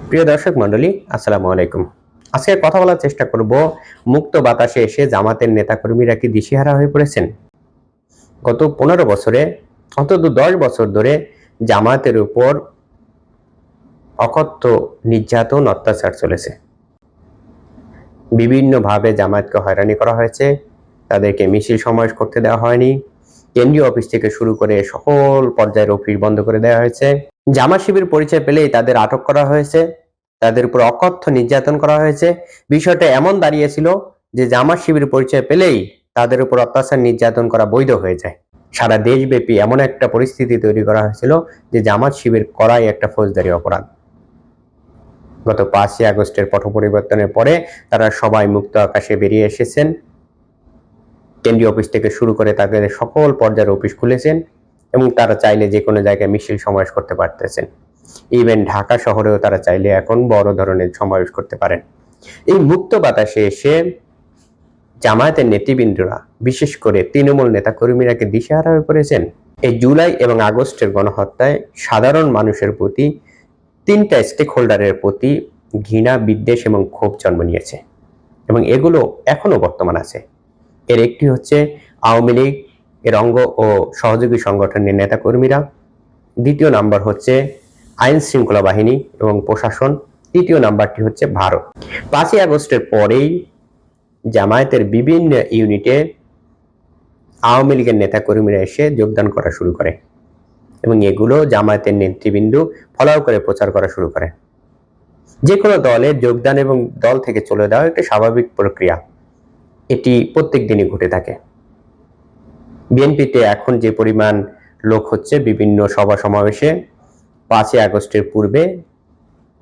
প্রিয় দর্শক মণ্ডলী, আসসালামু আলাইকুম। আজকে কথা বলার চেষ্টা করব, মুক্ত বাতাসে এসে জামাতের নেতাকর্মীরা কি দিশেহারা হয়ে পড়েছেন? গত 15 বছরে, অন্তত 10 বছর ধরে জামাতের উপর অকথ্য নির্যাতন, অত্যাচার চলেছে। বিভিন্নভাবে জামায়াতকে হয়রানি করা হয়েছে, তাদেরকে মিছিল সমাবেশ করতে দেওয়া হয়নি, কেন্দ্রীয় অফিস থেকে শুরু করে সকল পর্যায়ের অফিস বন্ধ করে দেওয়া হয়েছে। জামাত শিবির পরিচয় পেলেই তাদের আটক করা হয়েছে, তাদের উপর অকথ্য নির্যাতন করা হয়েছে। বিষয়টা এমন দাঁড়িয়েছিল যে জামাত শিবির পরিচয় পেলেই তাদের উপর অত্যাচার নির্যাতন করা বৈধ হয়ে যায়। সারা দেশব্যাপী এমন একটা পরিস্থিতি তৈরি করা হয়েছিল যে জামাত শিবির করাই একটা ফৌজদারি অপরাধ। গত 5ই আগস্টের পট পরিবর্তনের পরে তারা সবাই মুক্ত আকাশে বেরিয়ে এসেছেন। কেন্দ্রীয় অফিস থেকে শুরু করে তাদের সকল পর্যায়ের অফিস খুলেছেন এবং তারা চাইলে যে কোনো জায়গায় মিছিল সমাবেশ করতে পারতেছেন। ইভেন ঢাকা শহরেও তারা চাইলে এখন বড় ধরনের সমাবেশ করতে পারেন। এই মুক্ত বাতাসে এসে জামায়াতের নেতৃবৃন্দরা, বিশেষ করে তৃণমূল নেতাকর্মীরা কি দিশেহারা হয়ে পড়েছেন? এই জুলাই এবং আগস্টের গণহত্যায় সাধারণ মানুষের প্রতি 3টা স্টেক হোল্ডারের প্রতি ঘৃণা, বিদ্বেষ এবং ক্ষোভ জন্ম নিয়েছে এবং এগুলো এখনো বর্তমান আছে। এর একটি হচ্ছে আওয়ামী লীগ, এর অঙ্গ ও সহযোগী সংগঠনের নেতাকর্মীরা। দ্বিতীয় নাম্বার হচ্ছে আইন শৃঙ্খলা বাহিনী এবং প্রশাসন। তৃতীয় নাম্বারটি হচ্ছে ভারত। 5ই আগস্টের পরেই জামায়াতের বিভিন্ন ইউনিটে আওয়ামী লীগের নেতাকর্মীরা এসে যোগদান করা শুরু করে এবং এগুলো জামায়াতের নেতৃবৃন্দ ফলাও করে প্রচার করা শুরু করে। যে কোনো দলে যোগদান এবং দল থেকে চলে যাওয়া একটা স্বাভাবিক প্রক্রিয়া, এটি প্রত্যেক দিনই ঘটে থাকে। বিএনপিতে এখন যে পরিমাণ লোক হচ্ছে বিভিন্ন সভা সমাবেশে, 5ই আগস্টের পূর্বে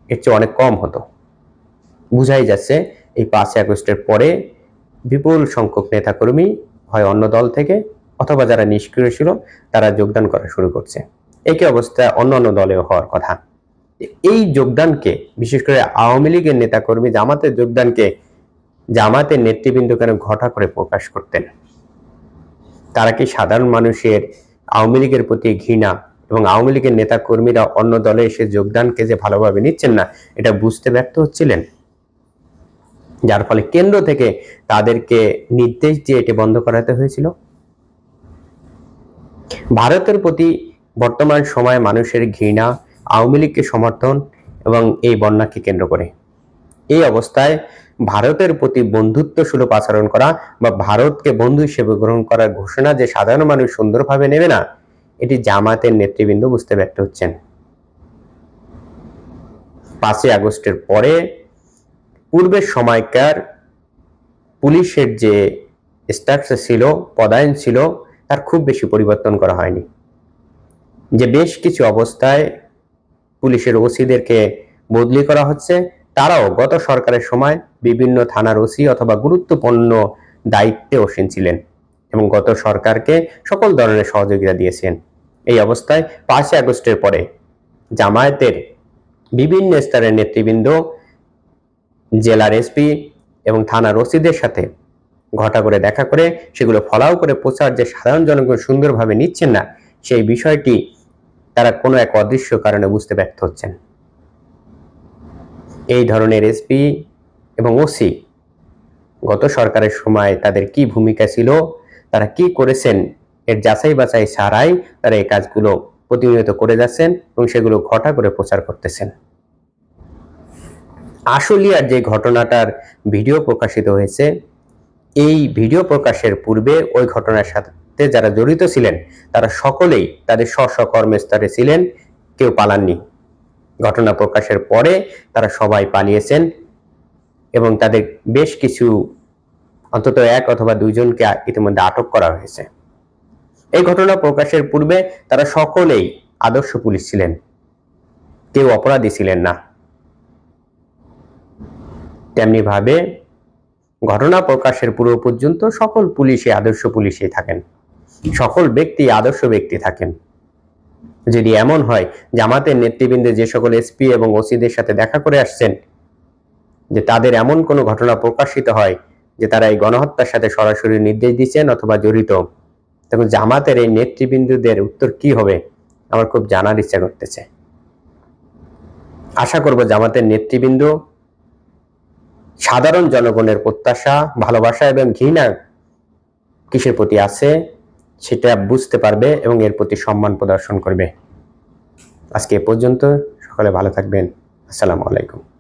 এর চেয়ে অনেক কম হতো। বুঝাই যাচ্ছে এই 5ই আগস্টের পরে বিপুল সংখ্যক নেতাকর্মী হয় অন্য দল থেকে অথবা যারা নিষ্ক্রিয় ছিল তারা যোগদান করা শুরু করছে। একই অবস্থা অন্যান্য দলেও হওয়ার কথা। এই যোগদানকে, বিশেষ করে আওয়ামী লীগের নেতাকর্মী জামাতের যোগদানকে জামাতের নেতৃবৃন্দ কেন ঘটা করে প্রকাশ করতেন? তারা কি সাধারণ মানুষের আওয়ামী লীগের প্রতি ঘৃণা এবং আওয়ামী লীগের নেতাকর্মীরা অন্য দলে এসে যোগদানকে যে ভালোভাবে নিচ্ছেন না এটা বুঝতে ব্যর্থ হচ্ছিলেন? যার ফলে কেন্দ্র থেকে তাদেরকে নির্দেশ দিয়ে এটি বন্ধ করাতে হয়েছিল। ভারতের প্রতি বর্তমান সময়ে মানুষের ঘৃণা, আওয়ামী লীগকে সমর্থন এবং এই বন্যাকে কেন্দ্র করে। এই অবস্থায় ভারতের প্রতি বন্ধুত্ব সুলভ আচরণ করা বা ভারতকে বন্ধু হিসেবে গ্রহণ করার ঘোষণা যে সাধারণ মানুষ সুন্দরভাবে নেবে না, এটি জামাতের নেতৃবৃন্দ বুঝতে ব্যর্থ হচ্ছেন। 5ই আগস্টের পরে পূর্বের সময়কার পুলিশের যে স্ট্রাকচার ছিল, পদায়ন ছিল, তার খুব বেশি পরিবর্তন করা হয়নি। যে বেশ কিছু অবস্থায় পুলিশের ওসিদেরকে বদলি করা হচ্ছে, তারাও গত সরকারের সময় বিভিন্ন থানার ওসি অথবা গুরুত্বপূর্ণ দায়িত্বে আসীন ছিলেন এবং গত সরকারকে সকল ধরনের সহযোগিতা দিয়েছেন। এই অবস্থায় 5ই আগস্টের পরে জামায়াতের বিভিন্ন স্তরের নেতৃবৃন্দ জেলার এসপি এবং থানার ওসিদের সাথে ঘটা করে দেখা করে সেগুলো ফলাও করে প্রচার যে সাধারণ জনগণ সুন্দরভাবে নিচ্ছেন না, সেই বিষয়টি তারা কোনো এক অদৃশ্য কারণে বুঝতে ব্যর্থ হচ্ছেন। এই ধরনের এসপি এবং ওসি গত সরকারের সময় তাদের কি ভূমিকা ছিল, তারা কি করেছেন, এর যাচাই বাছাই ছাড়াই তারা এই কাজগুলো প্রতিনিয়ত করে যাচ্ছেন এবং সেগুলো ঘটা করে প্রচার করতেছেন। আশুলিয়ার যে ঘটনাটার ভিডিও প্রকাশিত হয়েছে, এই ভিডিও প্রকাশের পূর্বে ওই ঘটনার সাথে যারা জড়িত ছিলেন তারা সকলেই তাদের স্ব স্ব কর্মস্থলে ছিলেন, কেউ পালাননি। ঘটনা প্রকাশের পরে তারা সবাই পালিয়েছেন এবং তাদের বেশ কিছু, অন্তত 1 অথবা 2 জনকে ইতিমধ্যে আটক করা হয়েছে। এই ঘটনা প্রকাশের পূর্বে তারা সকলেই আদর্শ পুলিশ ছিলেন, কেউ অপরাধী ছিলেন না। তেমনি ভাবে ঘটনা প্রকাশের পূর্ব পর্যন্ত সকল পুলিশই আদর্শ পুলিশই থাকেন, সকল ব্যক্তি আদর্শ ব্যক্তি থাকেন। যদি এমন হয় জামাতের নেতৃবৃন্দে যে সকল এসপি এবং ওসিদের সাথে দেখা করে আসছেন, যে তাদের এমন কোনো ঘটনা প্রকাশিত হয় যে তারা এই গণহত্যার সাথে সরাসরি নির্দেশ দিচ্ছেন অথবা জড়িত, তখন জামাতের এই নেতৃবৃন্দদের উত্তর কি হবে আমার খুব জানার ইচ্ছা করতেছে। আশা করব জামাতের নেতৃবৃন্দ সাধারণ জনগণের প্রত্যাশা, ভালোবাসা এবং ঘৃণা কিসের প্রতি আছে সেটা বুঝতে পারবে এবং এর প্রতি সম্মান প্রদর্শন করবে। আজকে এ পর্যন্ত, সকলে ভালো থাকবেন। আসসালামু আলাইকুম।